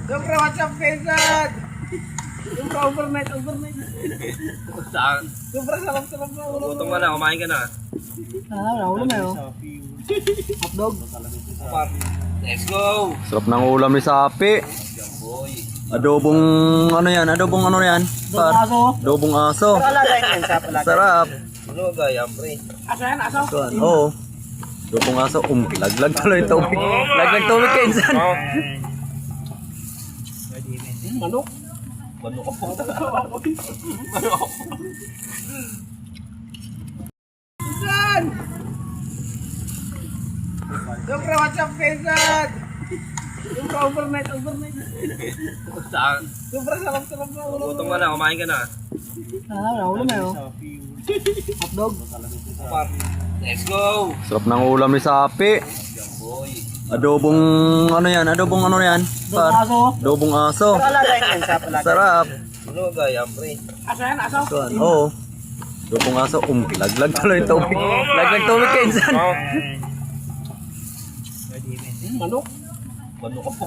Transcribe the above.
Siyempre, what's up, Kaysan? Siyempre, overnight. Saan? Siyempre, sarap-sarap na ulo. Gutom ka na, kumain ka na. Ulo na yun. Hotdog. Let's go! Sarap ng ulam ni Sapi. Boy. Adobong ano yan? Adobong ano yan? Par. Adobong aso. Lalagay niyan sa palagi. Sarap. Ano gaya, pre? Aso yan, aso? Oo. Adobong aso. Laglag tuloy yung tubig. Laglag tubig kayo insan. Manok. Ano ko po? Kaysan! Siyempre, what's up, Kaysan? Siyempre, overnight. Saan? Siyempre, sarap-sarap na ulo. Gutom ka na, kumain ka na. Ulo na yun. Hotdog. Let's go! Sarap ng ulam ni Sapi. Boy. Adobong ano yan? Adobong ano yan? Par. Adobong aso. Lalagay niyan sa palagi. Sarap. Ano gaya, pre? Aso yan, aso? Oo. Adobong aso. Laglag tuloy yung tubig. Laglag tubig kayo insan. Manok. Ano ko po?